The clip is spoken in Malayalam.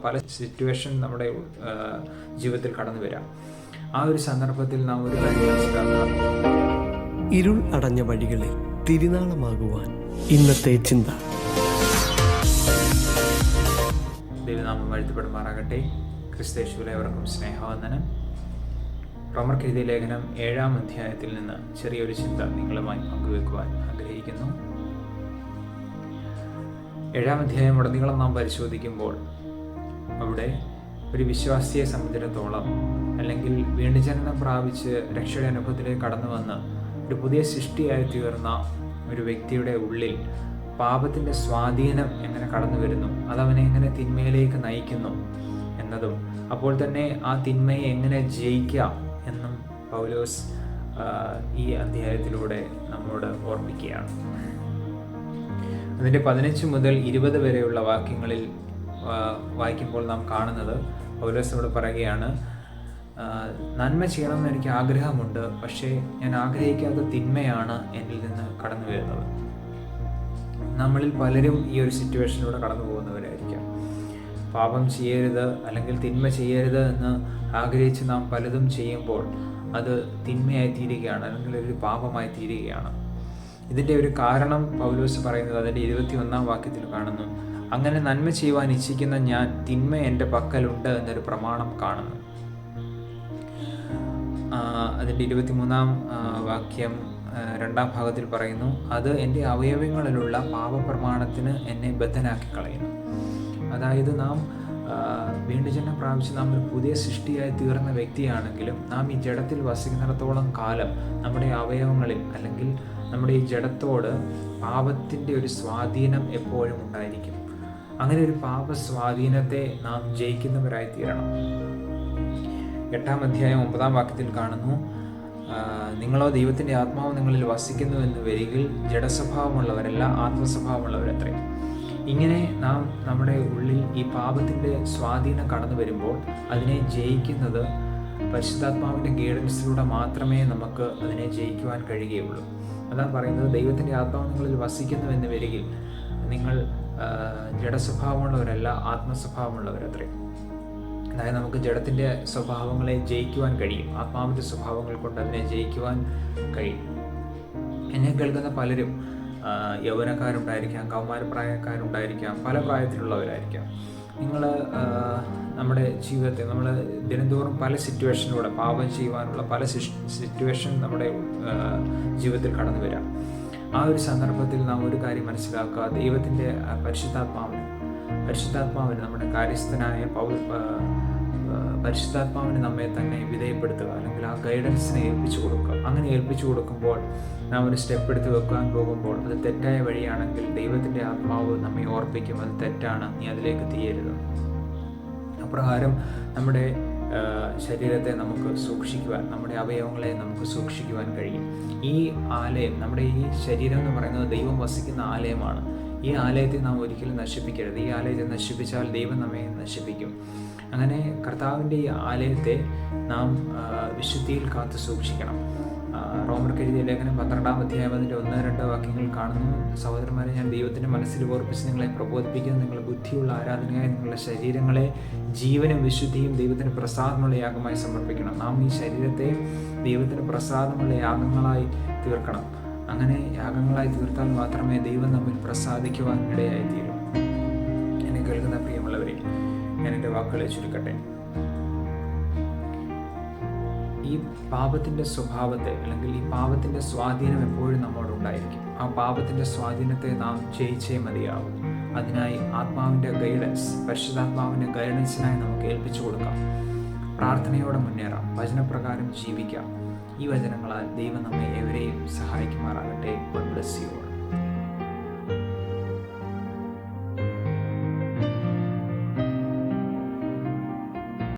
പല സിറ്റുവേഷൻ നമ്മുടെ ജീവിതത്തിൽ കടന്നു വരാം. ആ ഒരു സന്ദർഭത്തിൽ നാം ഒരു കാര്യം മനസ്സിലാക്കുക, ഇരുൾ അടഞ്ഞ വഴികളിൽ തിരുനാളമാകുവാൻ ഇന്നത്തെ ചിന്ത. ദൈവനാമം വാഴ്ത്തപ്പെടുമാറാകട്ടെ. ക്രിസ്തയേശുവിലെ അവർക്കും സ്നേഹവന്ദനം. റോമർക്കെഴുതിയ ലേഖനം 7-ാം അധ്യായത്തിൽ നിന്ന് ചെറിയൊരു ചിന്ത നിങ്ങളുമായി പങ്കുവെക്കുവാൻ ആഗ്രഹിക്കുന്നു. 7-ാം അധ്യായം ഉടനീളം നാം പരിശോധിക്കുമ്പോൾ അവിടെ ഒരു വിശ്വാസിയെ സംബന്ധിച്ചിടത്തോളം, അല്ലെങ്കിൽ വീണ്ടുജനനം പ്രാപിച്ച് രക്ഷയുടെ അനുഭവത്തിലേക്ക് കടന്നു വന്ന് ഒരു പുതിയ സൃഷ്ടിയായി തീർന്ന ഒരു വ്യക്തിയുടെ ഉള്ളിൽ പാപത്തിൻ്റെ സ്വാധീനം എങ്ങനെ കടന്നു വരുന്നു, അതവനെ എങ്ങനെ തിന്മയിലേക്ക് നയിക്കുന്നു എന്നതും, അപ്പോൾ തന്നെ ആ തിന്മയെ എങ്ങനെ ജയിക്കാം എന്നും പൗലോസ് ഈ അധ്യായത്തിലൂടെ നമ്മോട് ഓർമ്മിക്കുകയാണ്. അതിൻ്റെ 15 മുതൽ 20 വരെയുള്ള വാക്യങ്ങളിൽ വായിക്കുമ്പോൾ നാം കാണുന്നത്, പൗലോസ് അവിടെ പറയുകയാണ്, നന്മ ചെയ്യണമെന്ന് എനിക്ക് ആഗ്രഹമുണ്ട്, പക്ഷേ ഞാൻ ആഗ്രഹിക്കാത്ത തിന്മയാണ് എന്നിൽ നിന്ന് കടന്നു വരുന്നത്. നമ്മളിൽ പലരും ഈ ഒരു സിറ്റുവേഷനിലൂടെ കടന്നു പോകുന്നവരായിരിക്കാം. പാപം ചെയ്യരുത് അല്ലെങ്കിൽ തിന്മ ചെയ്യരുത് എന്ന് ആഗ്രഹിച്ച് നാം പലതും ചെയ്യുമ്പോൾ അത് തിന്മയായി തീരുകയാണ്, അല്ലെങ്കിൽ ഒരു പാപമായി തീരുകയാണ്. ഇതിൻ്റെ ഒരു കാരണം പൗലോസ് പറയുന്നത് അതിൻ്റെ 21-ാം വാക്യത്തിൽ കാണുന്നു. അങ്ങനെ നന്മ ചെയ്യുവാൻ ഇച്ഛിക്കുന്ന ഞാൻ തിന്മ എൻ്റെ പക്കലുണ്ട് എന്നൊരു പ്രമാണം കാണുന്നു. അതിൻ്റെ 23-ാം വാക്യം 2-ാം ഭാഗത്തിൽ പറയുന്നു, അത് എൻ്റെ അവയവങ്ങളിലുള്ള പാപപ്രമാണത്തിന് എന്നെ ബദ്ധനാക്കി കളയുന്നു. അതായത് നാം വീണ്ടുജന്മം പ്രാപിച്ച് നാം ഒരു പുതിയ സൃഷ്ടിയായി തീർന്ന വ്യക്തിയാണെങ്കിലും നാം ഈ ജഡത്തിൽ വസിക്കുന്നിടത്തോളം കാലം നമ്മുടെ അവയവങ്ങളിൽ അല്ലെങ്കിൽ നമ്മുടെ ഈ ജഡത്തോട് പാപത്തിൻ്റെ ഒരു സ്വാധീനം എപ്പോഴും ഉണ്ടായിരിക്കും. അങ്ങനെ ഒരു പാപ സ്വാധീനത്തെ നാം ജയിക്കുന്നവരായി തീരണം. 8-ാം അധ്യായം 9-ാം വാക്യത്തിൽ കാണുന്നു, നിങ്ങളോ ദൈവത്തിൻ്റെ ആത്മാവ് നിങ്ങളിൽ വസിക്കുന്നു എന്ന് വരികിൽ ജഡസ്വഭാവമുള്ളവരല്ല ആത്മസ്വഭാവമുള്ളവരത്രേ. ഇങ്ങനെ നാം നമ്മുടെ ഉള്ളിൽ ഈ പാപത്തിൻ്റെ സ്വാധീനം കടന്നു വരുമ്പോൾ അതിനെ ജയിക്കുന്നത് പരിശുദ്ധാത്മാവിൻ്റെ ഗൈഡൻസിലൂടെ മാത്രമേ നമുക്ക് അതിനെ ജയിക്കുവാൻ കഴിയുകയുള്ളൂ. അതാണ് പറയുന്നത്, ദൈവത്തിൻ്റെ ആത്മാവ് നിങ്ങളിൽ വസിക്കുന്നു എന്ന് വരികിൽ നിങ്ങൾ ജഡസ്വഭാവമുള്ളവരല്ല ആത്മസ്വഭാവമുള്ളവരത്രേ. അതായത് നമുക്ക് ജഡത്തിൻ്റെ സ്വഭാവങ്ങളെ ജയിക്കുവാൻ കഴിയും, ആത്മാവിൻ്റെ സ്വഭാവങ്ങൾ കൊണ്ട് അതിനെ ജയിക്കുവാൻ കഴിയും. എന്നെ കേൾക്കുന്ന പലരും യൗവനക്കാരുണ്ടായിരിക്കാം, കൗമാരപ്രായക്കാരുണ്ടായിരിക്കാം, പല പ്രായത്തിലുള്ളവരായിരിക്കാം. നിങ്ങൾ നമ്മുടെ ജീവിതത്തെ നമ്മൾ ദിനംതോറും പല സിറ്റുവേഷനിലൂടെ പാപം ചെയ്യുവാനുള്ള പല സിറ്റുവേഷൻ നമ്മുടെ ജീവിതത്തിൽ കടന്നു വരാം. ആ ഒരു സന്ദർഭത്തിൽ നാം ഒരു കാര്യം മനസ്സിലാക്കുക, ദൈവത്തിൻ്റെ പരിശുദ്ധാത്മാവിന് നമ്മുടെ കാര്യസ്ഥനായ പരിശുദ്ധാത്മാവിന് നമ്മെ തന്നെ വിധേയപ്പെടുത്തുക, അല്ലെങ്കിൽ ആ ഗൈഡൻസിനെ ഏൽപ്പിച്ചു കൊടുക്കുക. അങ്ങനെ ഏൽപ്പിച്ചു കൊടുക്കുമ്പോൾ നാം ഒരു സ്റ്റെപ്പ് എടുത്ത് വെക്കാൻ പോകുമ്പോൾ അത് തെറ്റായ വഴിയാണെങ്കിൽ ദൈവത്തിൻ്റെ ആത്മാവ് നമ്മെ ഓർപ്പിക്കും, അത് തെറ്റാണ്, നീ അതിലേക്ക് തീയരുത്. അപ്രകാരം നമ്മുടെ ശരീരത്തെ നമുക്ക് സൂക്ഷിക്കുവാൻ, നമ്മുടെ അവയവങ്ങളെ നമുക്ക് സൂക്ഷിക്കുവാൻ കഴിയും. ഈ ആലയം, നമ്മുടെ ഈ ശരീരം എന്ന് പറയുന്നത് ദൈവം വസിക്കുന്ന ആലയമാണ്. ഈ ആലയത്തെ നാം ഒരിക്കലും നശിപ്പിക്കരുത്. ഈ ആലയത്തെ നശിപ്പിച്ചാൽ ദൈവം നമ്മെ നശിപ്പിക്കും. അങ്ങനെ കർത്താവിൻ്റെ ഈ ആലയത്തെ നാം വിശുദ്ധിയിൽ കാത്തു സൂക്ഷിക്കണം. റോമർക്കെഴുതിയ ലേഖനം 12-ാം അധ്യായം അതിൻ്റെ 1-2 വാക്യങ്ങൾ കാണുന്നു. സഹോദരന്മാരെ, ഞാൻ ദൈവത്തിൻ്റെ മനസ്സിൽ ഓർപ്പിച്ച് നിങ്ങളെ പ്രബോധിപ്പിക്കുന്നു, നിങ്ങൾ ബുദ്ധിയുള്ള ആരാധനയായി നിങ്ങളുടെ ശരീരങ്ങളെ ജീവനും വിശുദ്ധിയും ദൈവത്തിന് പ്രസാദമുള്ള യാഗമായി സമർപ്പിക്കണം. നാം ഈ ശരീരത്തെ ദൈവത്തിന് പ്രസാദമുള്ള യാഗങ്ങളായി തീർക്കണം. അങ്ങനെ യാഗങ്ങളായി തീർത്താൽ മാത്രമേ ദൈവം നമ്മിൽ പ്രസാദിക്കുവാൻ ഇടയായി തീരും. എന്നെ കേൾക്കുന്ന പ്രിയമുള്ളവരെ, ഞാൻ എൻ്റെ വാക്കുകളെ ചുരുക്കട്ടെ. ഈ പാപത്തിൻ്റെ സ്വഭാവത്തെ, അല്ലെങ്കിൽ ഈ പാപത്തിൻ്റെ സ്വാധീനം എപ്പോഴും നമ്മോടുണ്ടായിരിക്കും. ആ പാപത്തിൻ്റെ സ്വാധീനത്തെ നാം ജയിച്ചേ മതിയാവും. അതിനായി ആത്മാവിൻ്റെ ഗൈഡൻസ്, പരിശുദ്ധാത്മാവിൻ്റെ ഗൈഡൻസിനായി നമുക്ക് ഏൽപ്പിച്ചു കൊടുക്കാം. പ്രാർത്ഥനയോടെ മുന്നേറാം, വചനപ്രകാരം ജീവിക്കാം. ഈ വചനങ്ങളാൽ ദൈവം നമ്മെ ഏവരെയും സഹായിക്കുമാറാകട്ടെ. God bless you.